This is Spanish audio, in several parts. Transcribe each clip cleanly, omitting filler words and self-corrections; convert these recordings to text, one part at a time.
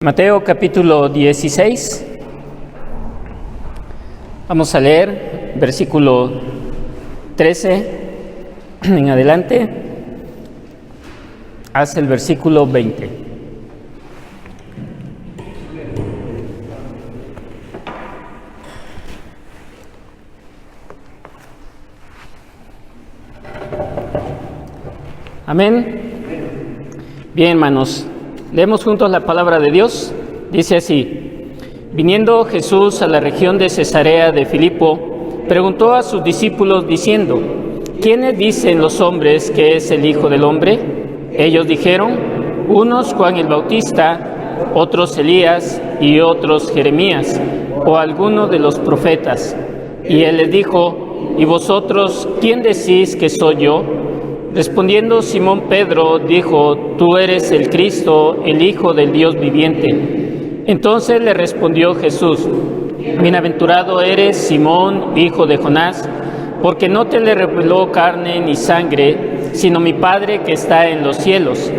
Mateo capítulo 16, vamos a leer versículo 13 en adelante hasta el versículo 20. Amén. Bien, hermanos. Leemos juntos la palabra de Dios. Dice así: Viniendo Jesús a la región de Cesarea de Filipo, preguntó a sus discípulos diciendo: ¿Quiénes dicen los hombres que es el Hijo del Hombre? Ellos dijeron: unos Juan el Bautista, otros Elías y otros Jeremías o alguno de los profetas. Y él les dijo: ¿Y vosotros quién decís que soy yo? Respondiendo Simón Pedro dijo: Tú eres el Cristo, el Hijo del Dios viviente. Entonces le respondió Jesús: Bienaventurado eres, Simón, hijo de Jonás, porque no te le reveló carne ni sangre, sino mi Padre que está en los cielos.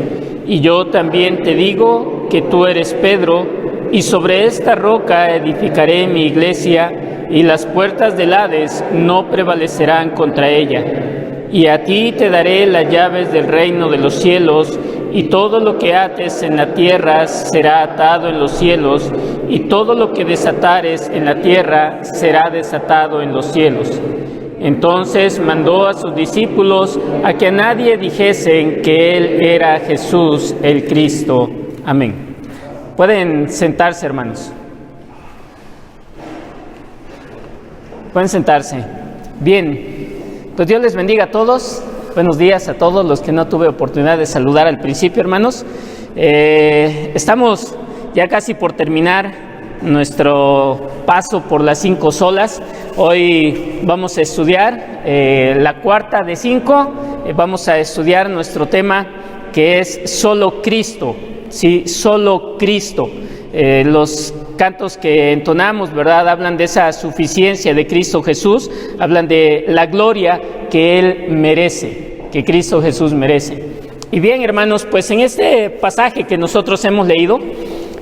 Y yo también te digo que tú eres Pedro, y sobre esta roca edificaré mi iglesia, y las puertas del Hades no prevalecerán contra ella. Y a ti te daré las llaves del reino de los cielos, y todo lo que ates en la tierra será atado en los cielos, y todo lo que desatares en la tierra será desatado en los cielos. Entonces mandó a sus discípulos a que a nadie dijesen que él era Jesús el Cristo. Amén. Pueden sentarse, hermanos. Pueden sentarse. Bien. Pues Dios les bendiga a todos. Buenos días a todos los que no tuve oportunidad de saludar al principio, hermanos. Estamos ya casi por terminar nuestro paso por las 5 solas. Hoy vamos a estudiar la cuarta de 5. Vamos a estudiar nuestro tema, que es solo Cristo. Sí, solo Cristo. Los cantos que entonamos, ¿verdad?, hablan de esa suficiencia de Cristo Jesús, hablan de la gloria que Él merece, que Cristo Jesús merece. Y bien, hermanos, pues en este pasaje que nosotros hemos leído,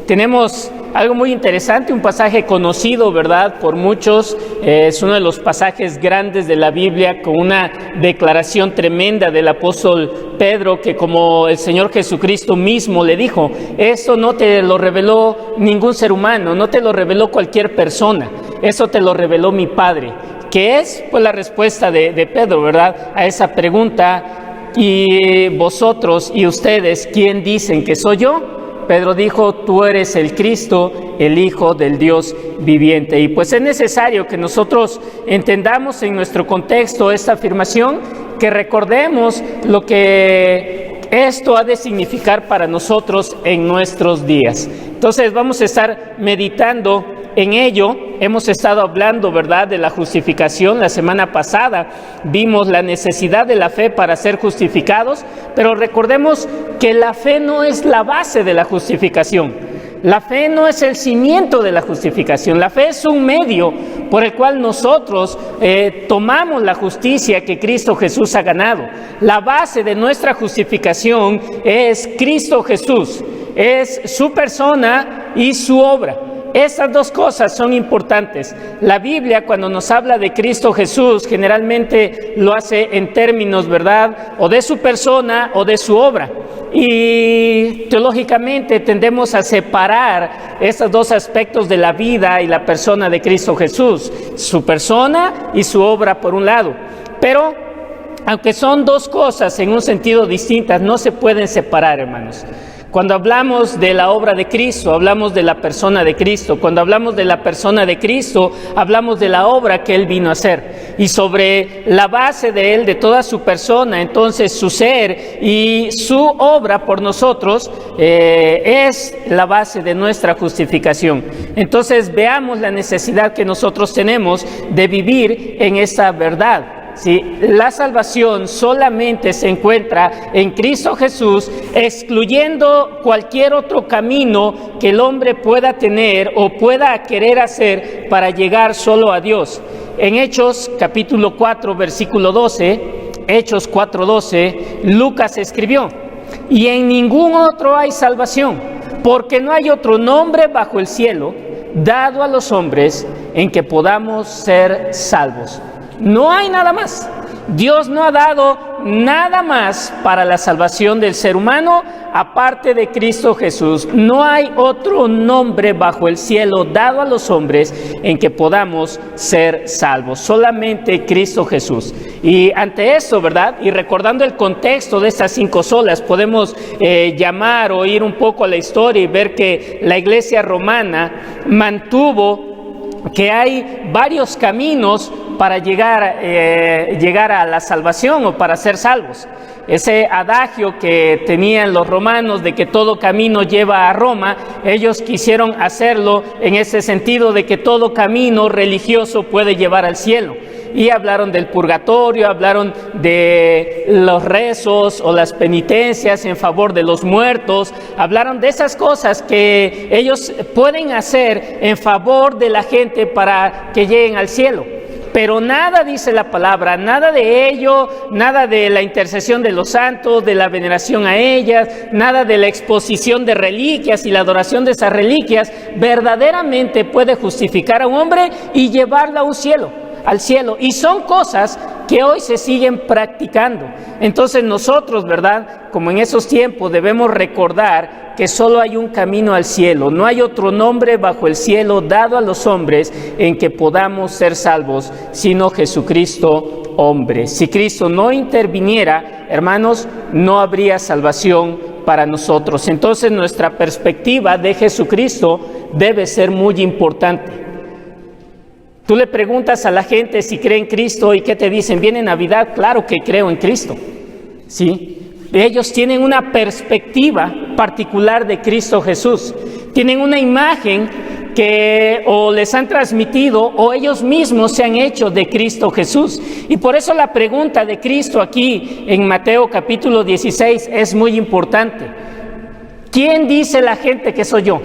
tenemos algo muy interesante, un pasaje conocido, ¿verdad?, por muchos. Es uno de los pasajes grandes de la Biblia, con una declaración tremenda del apóstol Pedro, que como el Señor Jesucristo mismo le dijo, esto no te lo reveló ningún ser humano, no te lo reveló cualquier persona, eso te lo reveló mi Padre. ¿Qué es? Pues la respuesta de Pedro, ¿verdad?, a esa pregunta: ¿y vosotros y ustedes quién dicen que soy yo? Pedro dijo: tú eres el Cristo, el Hijo del Dios viviente. Y pues es necesario que nosotros entendamos en nuestro contexto esta afirmación, que recordemos lo que esto ha de significar para nosotros en nuestros días. Entonces vamos a estar meditando en ello. Hemos estado hablando, ¿verdad?, de la justificación. La semana pasada vimos la necesidad de la fe para ser justificados, pero recordemos que la fe no es la base de la justificación. La fe no es el cimiento de la justificación. La fe es un medio por el cual nosotros tomamos la justicia que Cristo Jesús ha ganado. La base de nuestra justificación es Cristo Jesús, es su persona y su obra. Estas dos cosas son importantes. La Biblia, cuando nos habla de Cristo Jesús, generalmente lo hace en términos, ¿verdad?, o de su persona o de su obra. Y teológicamente tendemos a separar estos dos aspectos de la vida y la persona de Cristo Jesús, su persona y su obra por un lado. Pero, aunque son dos cosas en un sentido distintas, no se pueden separar, hermanos. Cuando hablamos de la obra de Cristo, hablamos de la persona de Cristo. Cuando hablamos de la persona de Cristo, hablamos de la obra que Él vino a hacer. Y sobre la base de Él, de toda su persona, entonces su ser y su obra por nosotros es la base de nuestra justificación. Entonces veamos la necesidad que nosotros tenemos de vivir en esa verdad. Sí, la salvación solamente se encuentra en Cristo Jesús, excluyendo cualquier otro camino que el hombre pueda tener o pueda querer hacer para llegar solo a Dios. En Hechos capítulo 4, versículo 12, Hechos 4:12, Lucas escribió: y en ningún otro hay salvación, porque no hay otro nombre bajo el cielo dado a los hombres en que podamos ser salvos. No hay nada más. Dios no ha dado nada más para la salvación del ser humano aparte de Cristo Jesús. No hay otro nombre bajo el cielo dado a los hombres en que podamos ser salvos. Solamente Cristo Jesús. Y ante esto, ¿verdad? Y recordando el contexto de estas 5 solas, podemos llamar o ir un poco a la historia y ver que la iglesia romana mantuvo que hay varios caminos para llegar a la salvación o para ser salvos. Ese adagio que tenían los romanos de que todo camino lleva a Roma, ellos quisieron hacerlo en ese sentido de que todo camino religioso puede llevar al cielo. Y hablaron del purgatorio, hablaron de los rezos o las penitencias en favor de los muertos, hablaron de esas cosas que ellos pueden hacer en favor de la gente para que lleguen al cielo. Pero nada dice la palabra, nada de ello, nada de la intercesión de los santos, de la veneración a ellas, nada de la exposición de reliquias y la adoración de esas reliquias, verdaderamente puede justificar a un hombre y llevarlo a un cielo. Al cielo, y son cosas que hoy se siguen practicando. Entonces nosotros, ¿verdad? Como en esos tiempos debemos recordar que solo hay un camino al cielo, no hay otro nombre bajo el cielo dado a los hombres en que podamos ser salvos, sino Jesucristo hombre. Si Cristo no interviniera, hermanos, no habría salvación para nosotros. Entonces nuestra perspectiva de Jesucristo debe ser muy importante. Tú le preguntas a la gente si cree en Cristo y ¿qué te dicen? ¿Viene Navidad? Claro que creo en Cristo, ¿sí? Ellos tienen una perspectiva particular de Cristo Jesús. Tienen una imagen que o les han transmitido o ellos mismos se han hecho de Cristo Jesús. Y por eso la pregunta de Cristo aquí en Mateo capítulo 16 es muy importante. ¿Quién dice la gente que soy yo?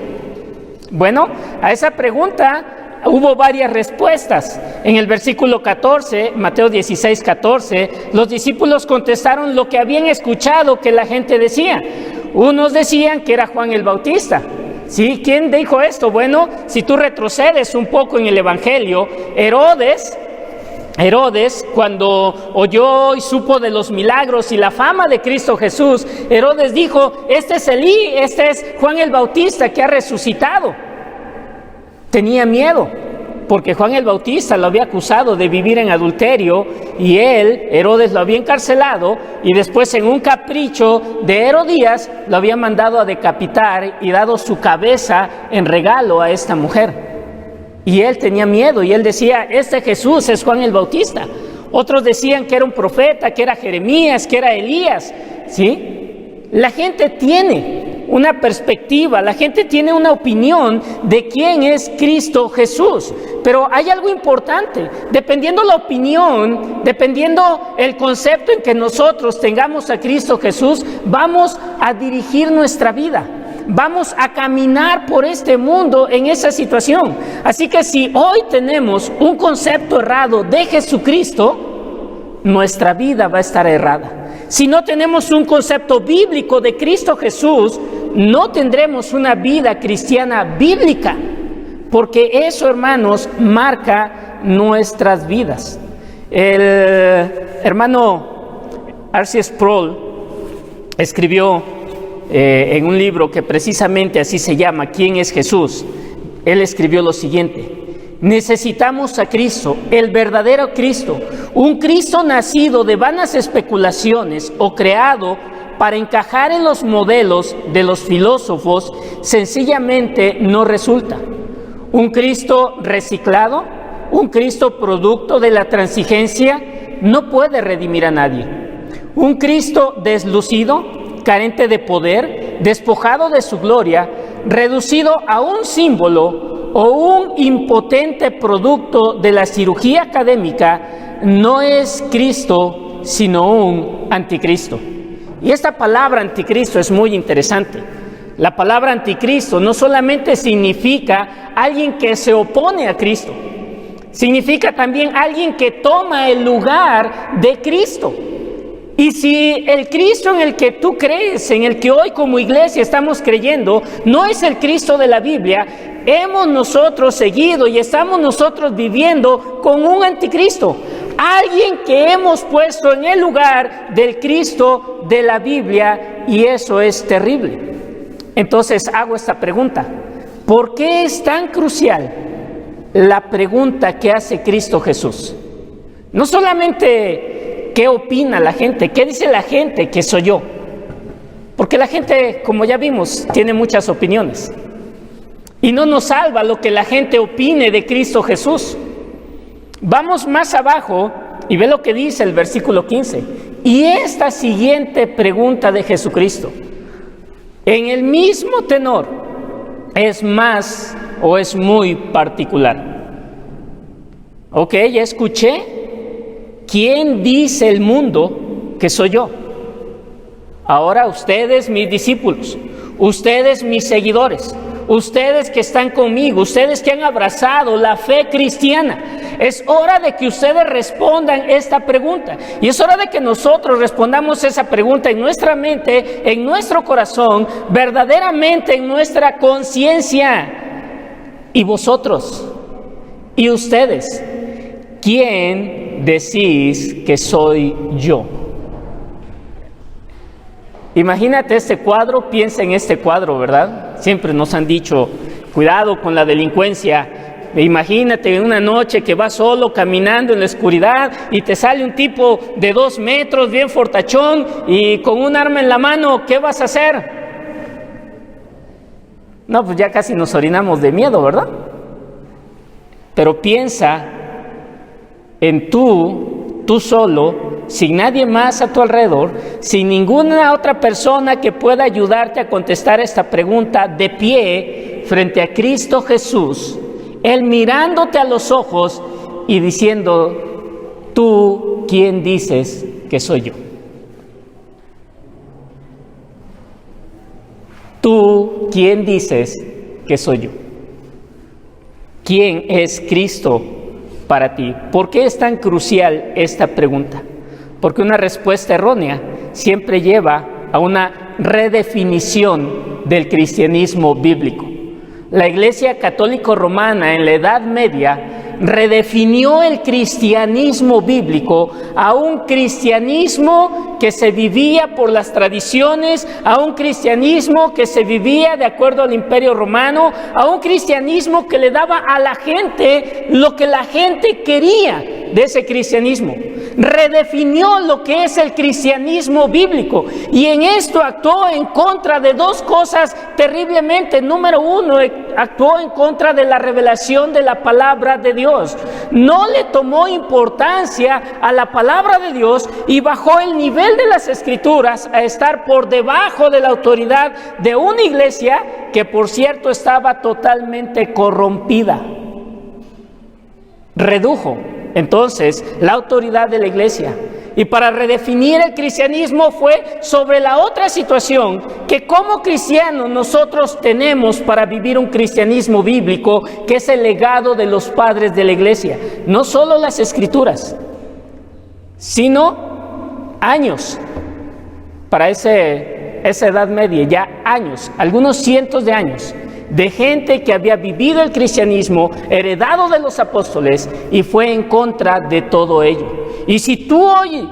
Bueno, a esa pregunta hubo varias respuestas. En el versículo 14, Mateo 16, 14, los discípulos contestaron lo que habían escuchado que la gente decía. Unos decían que era Juan el Bautista. ¿Sí? ¿Quién dijo esto? Bueno, si tú retrocedes un poco en el Evangelio, Herodes, cuando oyó y supo de los milagros y la fama de Cristo Jesús, Herodes dijo, este es Elí, este es Juan el Bautista que ha resucitado. Tenía miedo, porque Juan el Bautista lo había acusado de vivir en adulterio y él, Herodes, lo había encarcelado y después en un capricho de Herodías lo había mandado a decapitar y dado su cabeza en regalo a esta mujer. Y él tenía miedo y él decía, este Jesús es Juan el Bautista. Otros decían que era un profeta, que era Jeremías, que era Elías, ¿sí? La gente tiene una perspectiva, la gente tiene una opinión de quién es Cristo Jesús. Pero hay algo importante, dependiendo la opinión, dependiendo el concepto en que nosotros tengamos a Cristo Jesús, vamos a dirigir nuestra vida. Vamos a caminar por este mundo en esa situación. Así que si hoy tenemos un concepto errado de Jesucristo, nuestra vida va a estar errada. Si no tenemos un concepto bíblico de Cristo Jesús, no tendremos una vida cristiana bíblica, porque eso, hermanos, marca nuestras vidas. El hermano R.C. Sproul escribió en un libro que precisamente así se llama, ¿Quién es Jesús? Él escribió lo siguiente: necesitamos a Cristo, el verdadero Cristo, un Cristo nacido de vanas especulaciones o creado para encajar en los modelos de los filósofos, sencillamente no resulta. Un Cristo reciclado, un Cristo producto de la transigencia, no puede redimir a nadie. Un Cristo deslucido, carente de poder, despojado de su gloria, reducido a un símbolo o un impotente producto de la cirugía académica, no es Cristo, sino un anticristo. Y esta palabra anticristo es muy interesante. La palabra anticristo no solamente significa alguien que se opone a Cristo, significa también alguien que toma el lugar de Cristo. Y si el Cristo en el que tú crees, en el que hoy como iglesia estamos creyendo, no es el Cristo de la Biblia, hemos nosotros seguido y estamos nosotros viviendo con un anticristo. Alguien que hemos puesto en el lugar del Cristo de la Biblia, y eso es terrible. Entonces hago esta pregunta: ¿por qué es tan crucial la pregunta que hace Cristo Jesús? No solamente qué opina la gente, qué dice la gente que soy yo, porque la gente, como ya vimos, tiene muchas opiniones, y no nos salva lo que la gente opine de Cristo Jesús. Vamos más abajo y ve lo que dice el versículo 15. Y esta siguiente pregunta de Jesucristo, en el mismo tenor, es más o es muy particular. Ok, ya escuché. ¿Quién dice el mundo que soy yo? Ahora ustedes, mis discípulos, ustedes, mis seguidores, ustedes que están conmigo, ustedes que han abrazado la fe cristiana, es hora de que ustedes respondan esta pregunta. Y es hora de que nosotros respondamos esa pregunta en nuestra mente, en nuestro corazón, verdaderamente en nuestra conciencia. Y vosotros, y ustedes, ¿quién decís que soy yo? Imagínate este cuadro, piensa en este cuadro, ¿verdad? Siempre nos han dicho, cuidado con la delincuencia. Imagínate en una noche que vas solo caminando en la oscuridad y te sale un tipo de 2 metros, bien fortachón y con un arma en la mano. ¿Qué vas a hacer? No, pues ya casi nos orinamos de miedo, ¿verdad? Pero piensa en tú solo, sin nadie más a tu alrededor, sin ninguna otra persona que pueda ayudarte a contestar esta pregunta, de pie frente a Cristo Jesús, Él mirándote a los ojos y diciendo: ¿tú quién dices que soy yo? ¿Tú quién dices que soy yo? ¿Quién es Cristo para ti? ¿Por qué es tan crucial esta pregunta? Porque una respuesta errónea siempre lleva a una redefinición del cristianismo bíblico. La Iglesia Católica Romana en la Edad Media redefinió el cristianismo bíblico a un cristianismo que se vivía por las tradiciones, a un cristianismo que se vivía de acuerdo al Imperio Romano, a un cristianismo que le daba a la gente lo que la gente quería de ese cristianismo. Redefinió lo que es el cristianismo bíblico, y en esto actuó en contra de 2 cosas terriblemente. Número 1, actuó en contra de la revelación de la palabra de Dios. No le tomó importancia a la palabra de Dios y bajó el nivel de las Escrituras a estar por debajo de la autoridad de una iglesia que, por cierto, estaba totalmente corrompida. Redujo entonces la autoridad de la iglesia, y para redefinir el cristianismo fue sobre la otra situación que como cristianos nosotros tenemos para vivir un cristianismo bíblico, que es el legado de los padres de la iglesia. No solo las Escrituras, sino años para esa Edad Media, ya años, algunos cientos de años, de gente que había vivido el cristianismo heredado de los apóstoles y fue en contra de todo ello. Y si tú hoy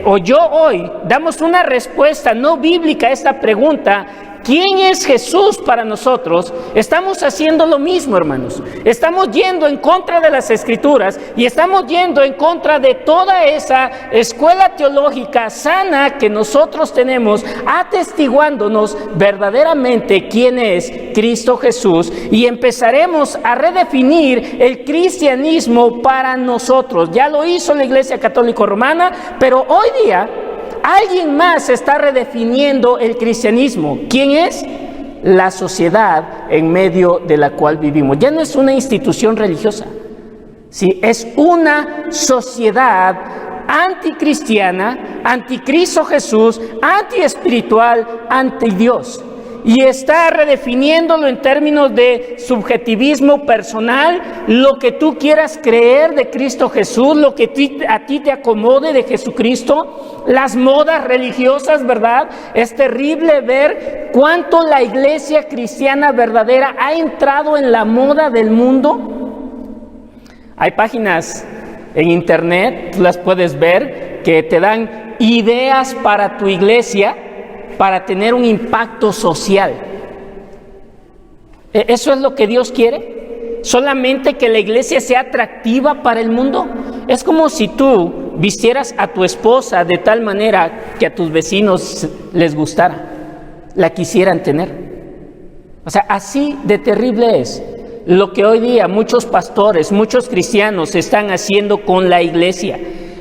o yo hoy damos una respuesta no bíblica a esta pregunta, ¿quién es Jesús para nosotros?, estamos haciendo lo mismo, hermanos. Estamos yendo en contra de las Escrituras y estamos yendo en contra de toda esa escuela teológica sana que nosotros tenemos, atestiguándonos verdaderamente quién es Cristo Jesús, y empezaremos a redefinir el cristianismo para nosotros. Ya lo hizo la Iglesia Católica Romana, pero hoy día alguien más está redefiniendo el cristianismo. ¿Quién es? La sociedad en medio de la cual vivimos. Ya no es una institución religiosa, sí, es una sociedad anticristiana, anticristo Jesús, antiespiritual, anti Dios. y está redefiniéndolo en términos de subjetivismo personal, lo que tú quieras creer de Cristo Jesús, lo que a ti te acomode de Jesucristo, las modas religiosas, ¿verdad? Es terrible ver cuánto la iglesia cristiana verdadera ha entrado en la moda del mundo. Hay páginas en internet, tú las puedes ver, que te dan ideas para tu iglesia para tener un impacto social. ¿Eso es lo que Dios quiere? ¿Solamente que la iglesia sea atractiva para el mundo? Es como si tú vistieras a tu esposa de tal manera que a tus vecinos les gustara, la quisieran tener. O sea, así de terrible es lo que hoy día muchos pastores, muchos cristianos están haciendo con la iglesia.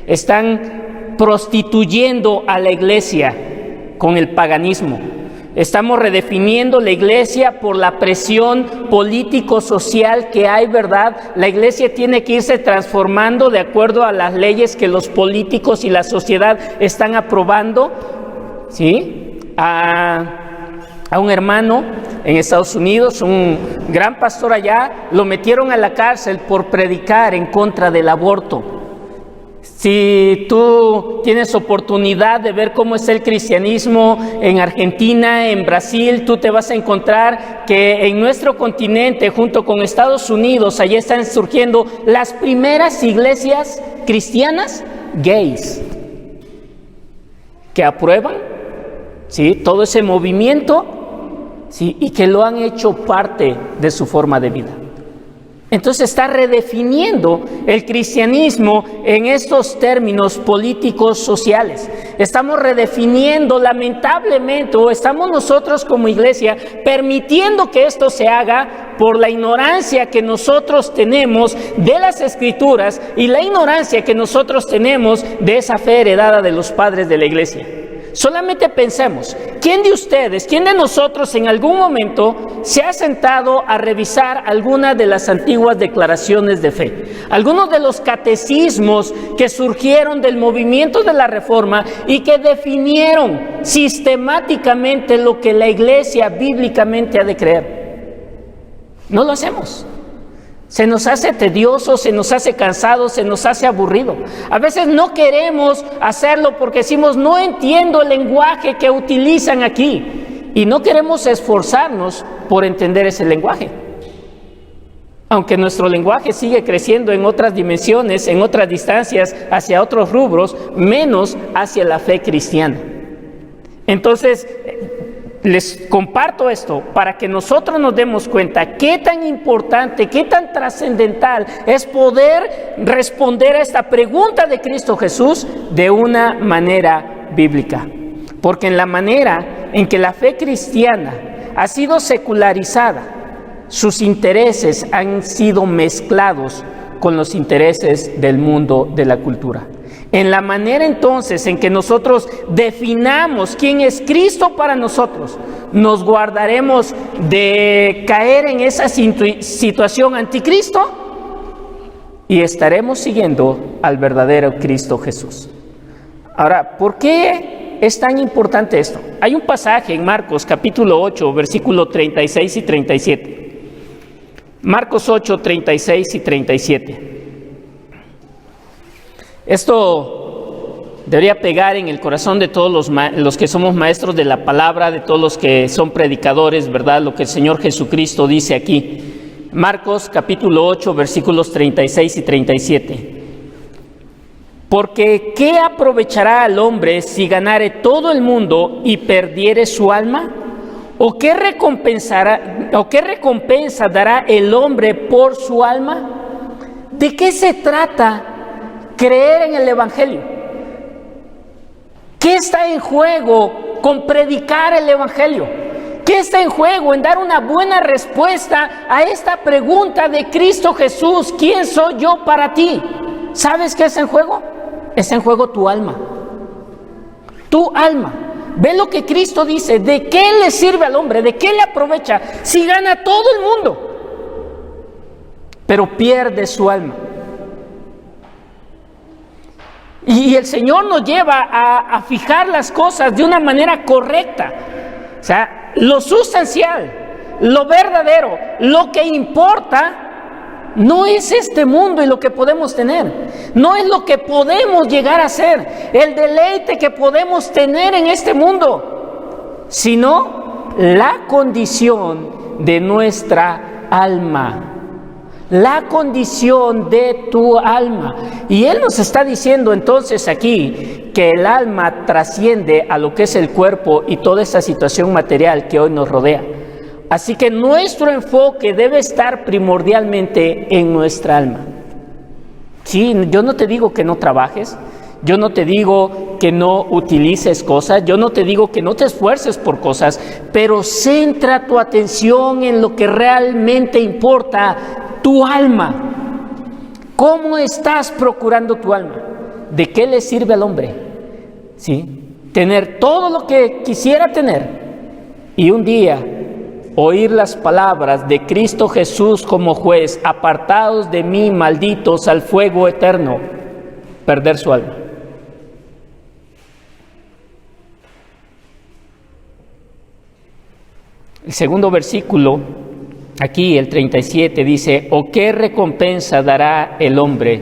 Están prostituyendo a la iglesia con el paganismo. Estamos redefiniendo la iglesia por la presión político-social que hay, ¿verdad? La iglesia tiene que irse transformando de acuerdo a las leyes que los políticos y la sociedad están aprobando, ¿sí? A un hermano en Estados Unidos, un gran pastor allá, lo metieron a la cárcel por predicar en contra del aborto. Si tú tienes oportunidad de ver cómo es el cristianismo en Argentina, en Brasil, tú te vas a encontrar que en nuestro continente, junto con Estados Unidos, allá están surgiendo las primeras iglesias cristianas gays, que aprueban, ¿sí?, todo ese movimiento, ¿sí?, y que lo han hecho parte de su forma de vida. Entonces está redefiniendo el cristianismo en estos términos políticos sociales. Estamos redefiniendo, lamentablemente, o estamos nosotros como iglesia permitiendo que esto se haga por la ignorancia que nosotros tenemos de las Escrituras y la ignorancia que nosotros tenemos de esa fe heredada de los padres de la iglesia. Solamente pensemos, ¿quién de ustedes, quién de nosotros en algún momento se ha sentado a revisar alguna de las antiguas declaraciones de fe? Algunos de los catecismos que surgieron del movimiento de la Reforma y que definieron sistemáticamente lo que la iglesia bíblicamente ha de creer. No lo hacemos. Se nos hace tedioso, se nos hace cansado, se nos hace aburrido. A veces no queremos hacerlo porque decimos, no entiendo el lenguaje que utilizan aquí. Y no queremos esforzarnos por entender ese lenguaje. Aunque nuestro lenguaje sigue creciendo en otras dimensiones, en otras distancias, hacia otros rubros, menos hacia la fe cristiana. Entonces, les comparto esto para que nosotros nos demos cuenta qué tan importante, qué tan trascendental es poder responder a esta pregunta de Cristo Jesús de una manera bíblica. Porque en la manera en que la fe cristiana ha sido secularizada, sus intereses han sido mezclados con los intereses del mundo de la cultura. En la manera entonces en que nosotros definamos quién es Cristo para nosotros, nos guardaremos de caer en esa situación anticristo y estaremos siguiendo al verdadero Cristo Jesús. Ahora, ¿por qué es tan importante esto? Hay un pasaje en Marcos capítulo 8, versículos 36 y 37. Marcos 8, 36 y 37. Esto debería pegar en el corazón de todos los que somos maestros de la palabra, de todos los que son predicadores, ¿verdad? Lo que el Señor Jesucristo dice aquí. Marcos capítulo 8, versículos 36 y 37. Porque ¿qué aprovechará al hombre si ganare todo el mundo y perdiere su alma? ¿O qué recompensa dará el hombre por su alma? ¿De qué se trata creer en el Evangelio? ¿Qué está en juego con predicar el Evangelio? ¿Qué está en juego en dar una buena respuesta a esta pregunta de Cristo Jesús? ¿Quién soy yo para ti? ¿Sabes qué está en juego? Está en juego tu alma. Tu alma. Ve lo que Cristo dice. ¿De qué le sirve al hombre? ¿De qué le aprovecha si gana todo el mundo, pero pierde su alma? Y el Señor nos lleva a fijar las cosas de una manera correcta. O sea, lo sustancial, lo verdadero, lo que importa, no es este mundo y lo que podemos tener. No es lo que podemos llegar a ser, el deleite que podemos tener en este mundo, sino la condición de nuestra alma. La condición de tu alma. Y Él nos está diciendo entonces aquí que el alma trasciende a lo que es el cuerpo y toda esta situación material que hoy nos rodea. Así que nuestro enfoque debe estar primordialmente en nuestra alma. Sí, yo no te digo que no trabajes, yo no te digo que no utilices cosas, yo no te digo que no te esfuerces por cosas, pero centra tu atención en lo que realmente importa, tu alma. ¿Cómo estás procurando tu alma? ¿De qué le sirve al hombre? ¿Sí? Tener todo lo que quisiera tener y un día oír las palabras de Cristo Jesús como juez: apartados de mí, malditos, al fuego eterno, perder su alma. El segundo versículo, aquí el 37, dice: ¿o qué recompensa dará el hombre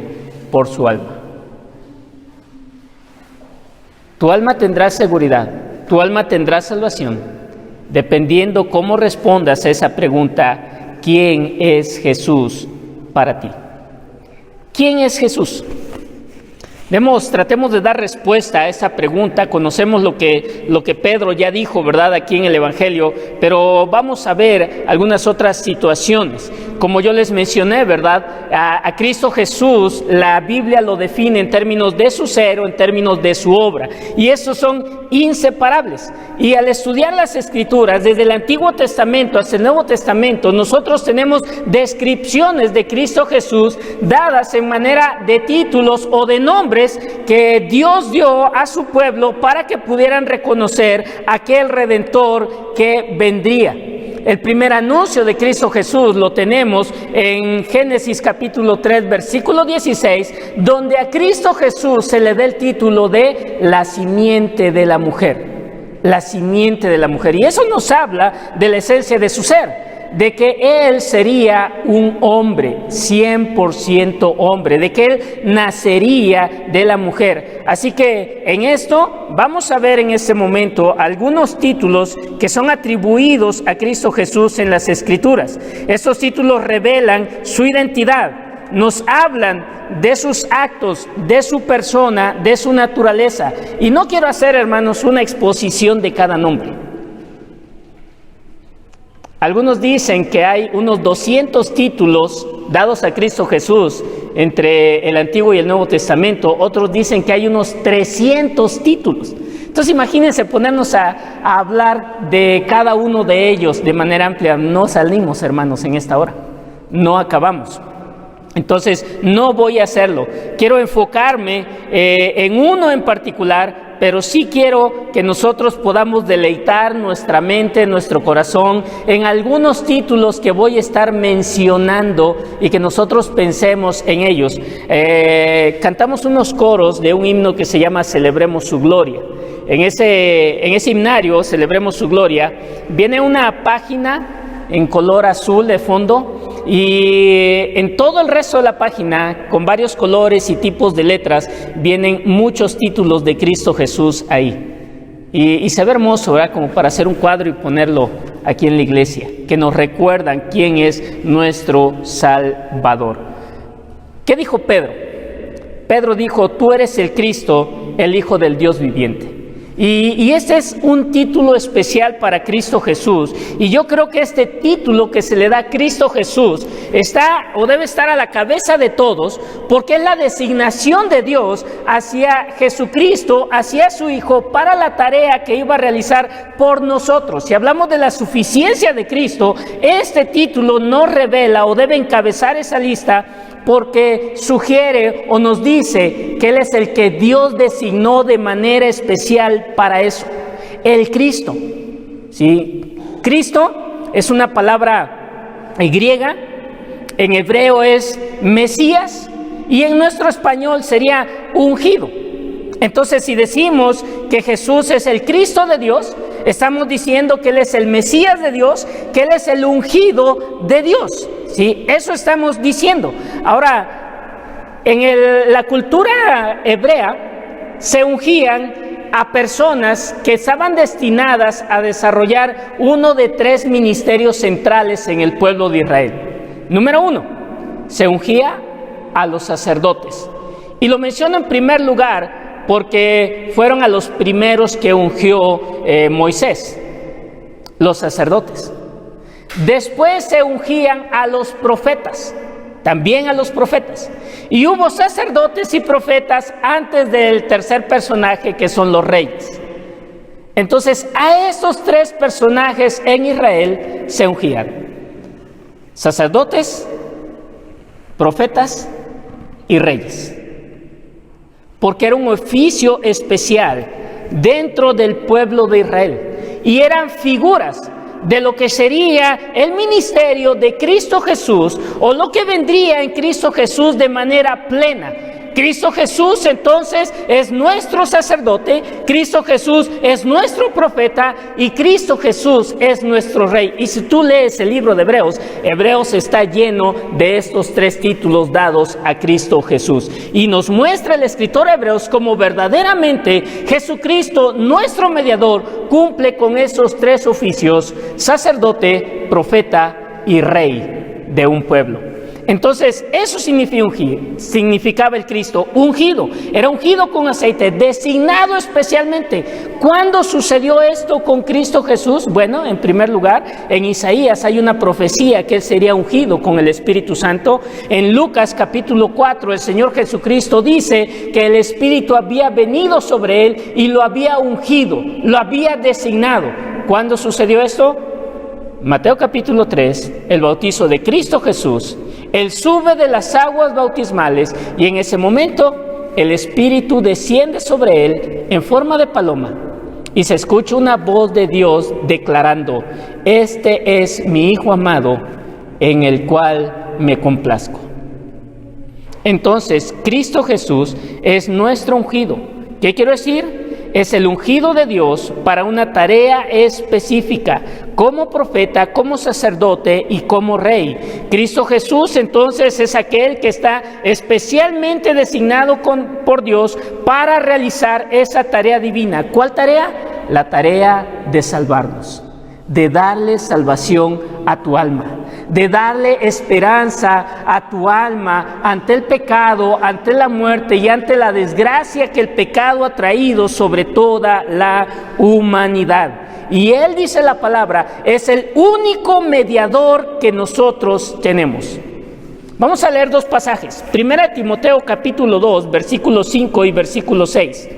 por su alma? Tu alma tendrá seguridad, tu alma tendrá salvación, dependiendo cómo respondas a esa pregunta: ¿quién es Jesús para ti? ¿Quién es Jesús? Tratemos de dar respuesta a esa pregunta. Conocemos lo que Pedro ya dijo, ¿verdad?, aquí en el Evangelio, pero vamos a ver algunas otras situaciones. Como yo les mencioné, ¿verdad?, a Cristo Jesús la Biblia lo define en términos de su ser o en términos de su obra, y esos son inseparables. Y al estudiar las Escrituras, desde el Antiguo Testamento hasta el Nuevo Testamento, nosotros tenemos descripciones de Cristo Jesús dadas en manera de títulos o de nombres que Dios dio a su pueblo para que pudieran reconocer aquel Redentor que vendría. El primer anuncio de Cristo Jesús lo tenemos en Génesis capítulo 3, versículo 16, donde a Cristo Jesús se le da el título de la simiente de la mujer. La simiente de la mujer. Y eso nos habla de la esencia de su ser, de que Él sería un hombre, 100% hombre, de que Él nacería de la mujer. Así que en esto vamos a ver en este momento algunos títulos que son atribuidos a Cristo Jesús en las Escrituras. Estos títulos revelan su identidad, nos hablan de sus actos, de su persona, de su naturaleza. Y no quiero hacer, hermanos, una exposición de cada nombre. Algunos dicen que hay unos 200 títulos dados a Cristo Jesús entre el Antiguo y el Nuevo Testamento. Otros dicen que hay unos 300 títulos. Entonces imagínense ponernos a hablar de cada uno de ellos de manera amplia. No salimos, hermanos, en esta hora. No acabamos. Entonces no voy a hacerlo. Quiero enfocarme en uno en particular, pero sí quiero que nosotros podamos deleitar nuestra mente, nuestro corazón, en algunos títulos que voy a estar mencionando y que nosotros pensemos en ellos. Cantamos unos coros de un himno que se llama Celebremos su Gloria. En ese himnario, Celebremos su Gloria, viene una página en color azul de fondo, y en todo el resto de la página, con varios colores y tipos de letras, vienen muchos títulos de Cristo Jesús ahí. Y se ve hermoso, ¿verdad?, como para hacer un cuadro y ponerlo aquí en la iglesia, que nos recuerdan quién es nuestro Salvador. ¿Qué dijo Pedro? Pedro dijo: tú eres el Cristo, el Hijo del Dios viviente. Y este es un título especial para Cristo Jesús. Y yo creo que este título que se le da a Cristo Jesús está o debe estar a la cabeza de todos, porque es la designación de Dios hacia Jesucristo, hacia su Hijo, para la tarea que iba a realizar por nosotros. Si hablamos de la suficiencia de Cristo, este título nos revela o debe encabezar esa lista, porque sugiere o nos dice que Él es el que Dios designó de manera especial para eso, el Cristo. ¿Sí? Cristo es una palabra griega, en hebreo es Mesías, y en nuestro español sería ungido. Entonces, si decimos que Jesús es el Cristo de Dios, estamos diciendo que Él es el Mesías de Dios, que Él es el ungido de Dios. ¿Sí? Eso estamos diciendo. Ahora, en la cultura hebrea se ungían a personas que estaban destinadas a desarrollar uno de 3 ministerios centrales en el pueblo de Israel. Número 1, se ungía a los sacerdotes. Y lo menciono en primer lugar porque fueron a los primeros que ungió Moisés, los sacerdotes. Después se ungían a los profetas, también a los profetas. Y hubo sacerdotes y profetas antes del tercer personaje, que son los reyes. Entonces, a esos 3 personajes en Israel se ungían: sacerdotes, profetas y reyes. Porque era un oficio especial dentro del pueblo de Israel. Y eran figuras de lo que sería el ministerio de Cristo Jesús, o lo que vendría en Cristo Jesús de manera plena. Cristo Jesús entonces es nuestro sacerdote, Cristo Jesús es nuestro profeta y Cristo Jesús es nuestro rey. Y si tú lees el libro de Hebreos está lleno de estos 3 títulos dados a Cristo Jesús. Y nos muestra el escritor de Hebreos cómo verdaderamente Jesucristo, nuestro mediador, cumple con esos 3 oficios: sacerdote, profeta y rey de un pueblo. Entonces, eso significaba el Cristo ungido. Era ungido con aceite, designado especialmente. ¿Cuándo sucedió esto con Cristo Jesús? Bueno, en primer lugar, en Isaías hay una profecía que Él sería ungido con el Espíritu Santo. En Lucas capítulo 4, el Señor Jesucristo dice que el Espíritu había venido sobre Él y lo había ungido, lo había designado. ¿Cuándo sucedió esto? Mateo capítulo 3, el bautizo de Cristo Jesús. Él sube de las aguas bautismales y en ese momento el Espíritu desciende sobre Él en forma de paloma y se escucha una voz de Dios declarando: este es mi Hijo amado en el cual me complazco. Entonces, Cristo Jesús es nuestro ungido. ¿Qué quiero decir? Es el ungido de Dios para una tarea específica, como profeta, como sacerdote y como rey. Cristo Jesús entonces es aquel que está especialmente designado por Dios para realizar esa tarea divina. ¿Cuál tarea? La tarea de salvarnos, de darle salvación a tu alma, de darle esperanza a tu alma ante el pecado, ante la muerte y ante la desgracia que el pecado ha traído sobre toda la humanidad. Y Él, dice la palabra, es el único mediador que nosotros tenemos. Vamos a leer 2 pasajes. Primera de Timoteo capítulo 2, versículo 5 y versículo 6.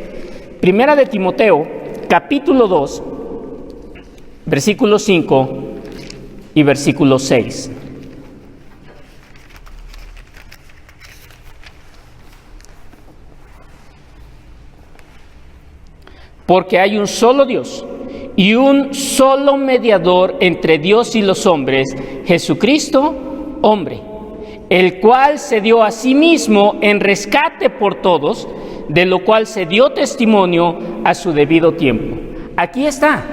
Primera de Timoteo capítulo 2, versículo 5 y versículo 6. Porque hay un solo Dios y un solo mediador entre Dios y los hombres, Jesucristo, hombre, el cual se dio a sí mismo en rescate por todos, de lo cual se dio testimonio a su debido tiempo. Aquí está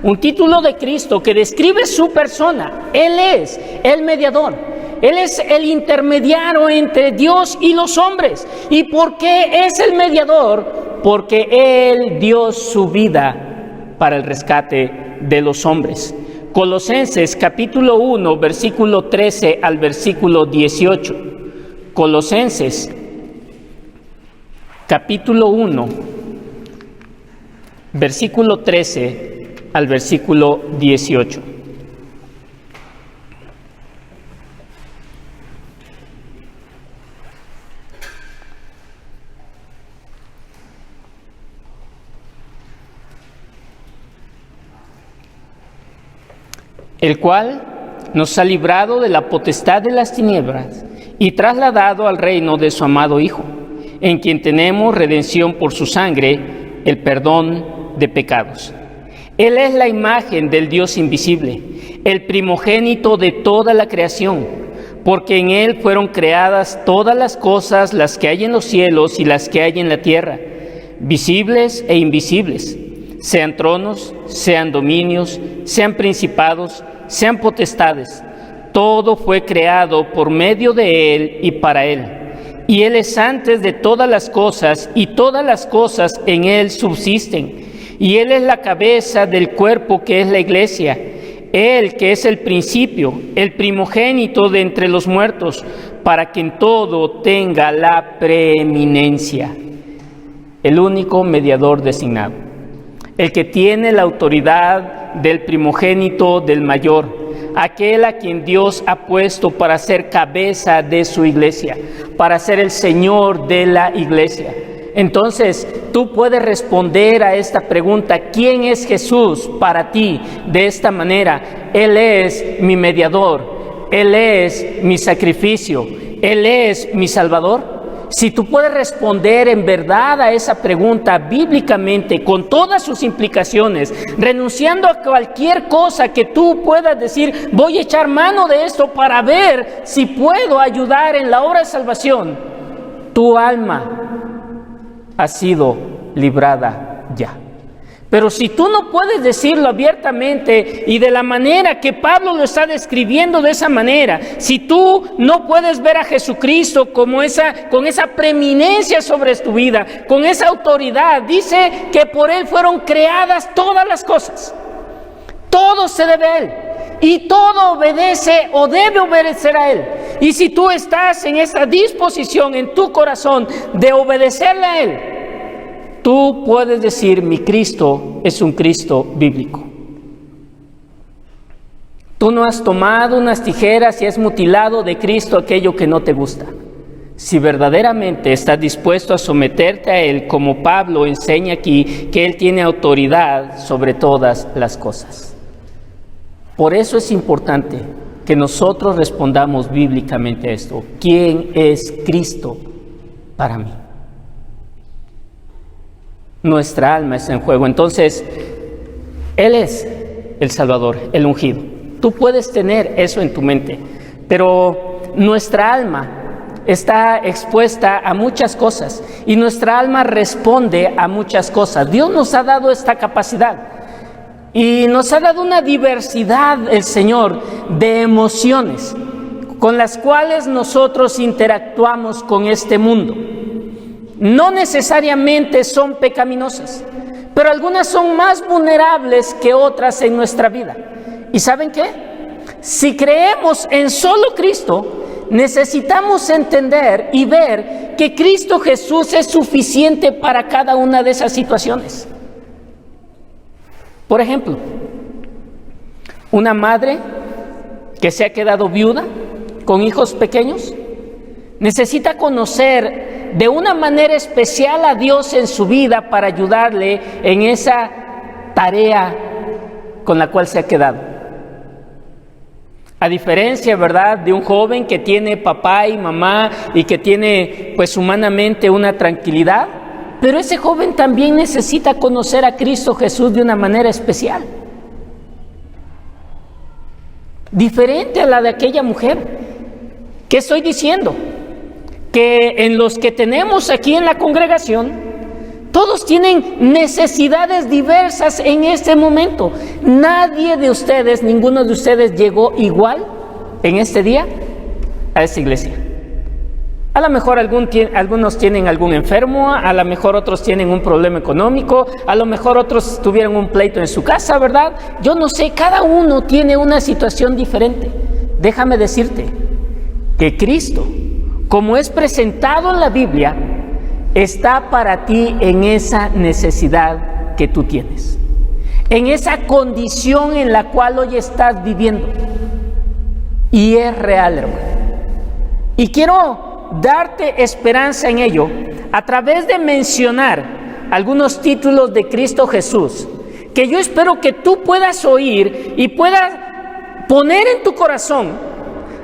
un título de Cristo que describe su persona. Él es el mediador. Él es el intermediario entre Dios y los hombres. ¿Y por qué es el mediador? Porque Él dio su vida para el rescate de los hombres. Colosenses capítulo 1, versículo 13 al versículo 18. Colosenses capítulo 1, versículo 13 al versículo 18. El cual nos ha librado de la potestad de las tinieblas y trasladado al reino de su amado Hijo, en quien tenemos redención por su sangre, el perdón de pecados. Él es la imagen del Dios invisible, el primogénito de toda la creación, porque en Él fueron creadas todas las cosas, las que hay en los cielos y las que hay en la tierra, visibles e invisibles, sean tronos, sean dominios, sean principados, sean potestades. Todo fue creado por medio de Él y para Él. Y Él es antes de todas las cosas, y todas las cosas en Él subsisten. Y Él es la cabeza del cuerpo que es la iglesia. Él que es el principio, el primogénito de entre los muertos, para que en todo tenga la preeminencia. El único mediador designado. El que tiene la autoridad del primogénito del mayor. Aquel a quien Dios ha puesto para ser cabeza de su iglesia, para ser el Señor de la iglesia. Entonces, tú puedes responder a esta pregunta: ¿quién es Jesús para ti? De esta manera: Él es mi mediador, Él es mi sacrificio, Él es mi Salvador. Si tú puedes responder en verdad a esa pregunta bíblicamente, con todas sus implicaciones, renunciando a cualquier cosa que tú puedas decir: voy a echar mano de esto para ver si puedo ayudar en la obra de salvación, tu alma ha sido librada ya. Pero si tú no puedes decirlo abiertamente y de la manera que Pablo lo está describiendo, de esa manera, si tú no puedes ver a Jesucristo como con esa preeminencia sobre tu vida, con esa autoridad, dice que por Él fueron creadas todas las cosas. Todo se debe a Él y todo obedece o debe obedecer a Él. Y si tú estás en esa disposición en tu corazón de obedecerle a Él, tú puedes decir: mi Cristo es un Cristo bíblico. Tú no has tomado unas tijeras y has mutilado de Cristo aquello que no te gusta. Si verdaderamente estás dispuesto a someterte a Él, como Pablo enseña aquí, que Él tiene autoridad sobre todas las cosas. Por eso es importante que nosotros respondamos bíblicamente a esto: ¿quién es Cristo para mí? Nuestra alma está en juego. Entonces, Él es el Salvador, el ungido. Tú puedes tener eso en tu mente, pero nuestra alma está expuesta a muchas cosas y nuestra alma responde a muchas cosas. Dios nos ha dado esta capacidad y nos ha dado una diversidad, el Señor, de emociones con las cuales nosotros interactuamos con este mundo. No necesariamente son pecaminosas, pero algunas son más vulnerables que otras en nuestra vida. ¿Y saben qué? Si creemos en solo Cristo, necesitamos entender y ver que Cristo Jesús es suficiente para cada una de esas situaciones. Por ejemplo, una madre que se ha quedado viuda con hijos pequeños necesita conocer de una manera especial a Dios en su vida para ayudarle en esa tarea con la cual se ha quedado. A diferencia, ¿verdad?, de un joven que tiene papá y mamá y que tiene, pues, humanamente una tranquilidad, pero ese joven también necesita conocer a Cristo Jesús de una manera especial, diferente a la de aquella mujer. ¿Qué estoy diciendo? Que en los que tenemos aquí en la congregación, todos tienen necesidades diversas en este momento. Nadie de ustedes, ninguno de ustedes llegó igual en este día a esta iglesia. A lo mejor algunos tienen algún enfermo, a lo mejor otros tienen un problema económico, a lo mejor otros tuvieron un pleito en su casa, ¿verdad? Yo no sé, cada uno tiene una situación diferente. Déjame decirte que Cristo, como es presentado en la Biblia, está para ti en esa necesidad que tú tienes, en esa condición en la cual hoy estás viviendo. Y es real, hermano. Y quiero darte esperanza en ello a través de mencionar algunos títulos de Cristo Jesús, que yo espero que tú puedas oír y puedas poner en tu corazón.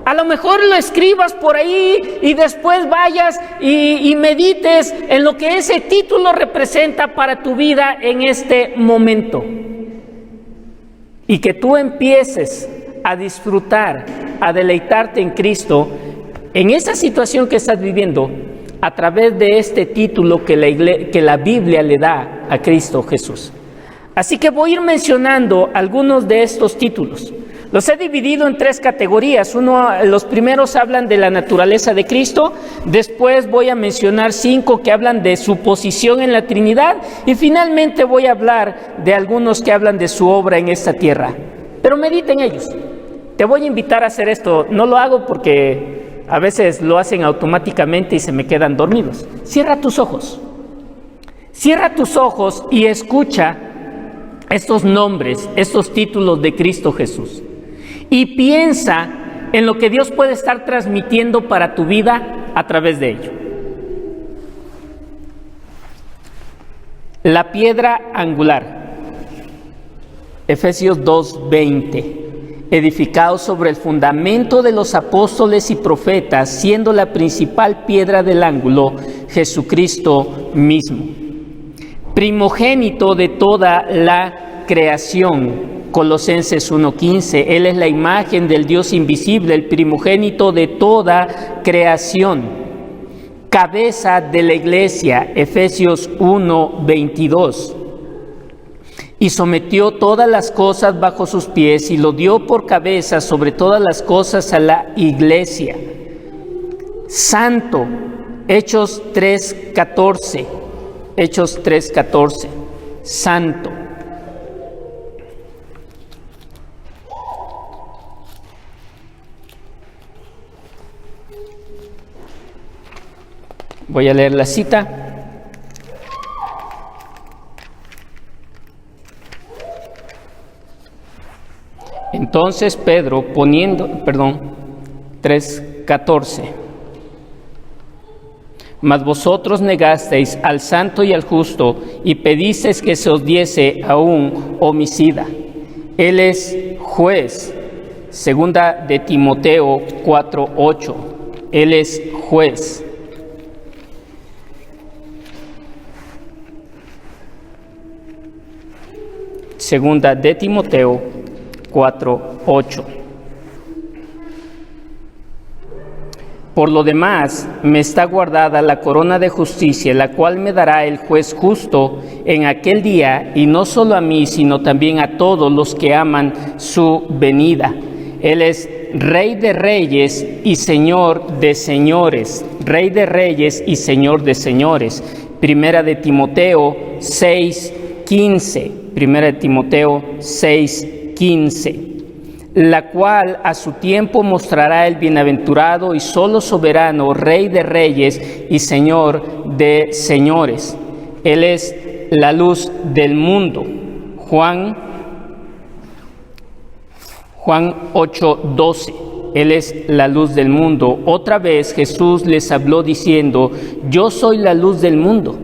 A lo mejor lo escribas por ahí y después vayas y medites en lo que ese título representa para tu vida en este momento. Y que tú empieces a disfrutar, a deleitarte en Cristo, en esa situación que estás viviendo, a través de este título que la Biblia le da a Cristo Jesús. Así que voy a ir mencionando algunos de estos títulos. Los he dividido en 3 categorías. Los primeros hablan de la naturaleza de Cristo, después voy a mencionar 5 que hablan de su posición en la Trinidad y finalmente voy a hablar de algunos que hablan de su obra en esta tierra. Pero mediten ellos. Te voy a invitar a hacer esto. No lo hago porque a veces lo hacen automáticamente y se me quedan dormidos. Cierra tus ojos. Cierra tus ojos y escucha estos nombres, estos títulos de Cristo Jesús. Y piensa en lo que Dios puede estar transmitiendo para tu vida a través de ello. La piedra angular. Efesios 2:20. Edificado sobre el fundamento de los apóstoles y profetas, siendo la principal piedra del ángulo Jesucristo mismo. Primogénito de toda la creación. Colosenses 1:15, Él es la imagen del Dios invisible, el primogénito de toda creación. Cabeza de la iglesia, Efesios 1:22. Y sometió todas las cosas bajo sus pies y lo dio por cabeza sobre todas las cosas a la iglesia. Santo, Hechos 3:14. Hechos 3:14. Santo. Voy a leer la cita. Entonces Pedro, 3:14. Mas vosotros negasteis al santo y al justo y pedisteis que se os diese a un homicida. Él es juez. Segunda de Timoteo 4:8. Él es juez. Segunda de Timoteo 4:8. Por lo demás, me está guardada la corona de justicia, la cual me dará el juez justo en aquel día, y no solo a mí, sino también a todos los que aman su venida. Él es Rey de reyes y Señor de señores, Rey de reyes y Señor de señores. Primera de Timoteo 6:15. Primera de Timoteo 6:15. La cual a su tiempo mostrará el bienaventurado y solo soberano, Rey de reyes y Señor de señores. Él es la luz del mundo. Juan 8:12. Él es la luz del mundo. Otra vez Jesús les habló diciendo: yo soy la luz del mundo.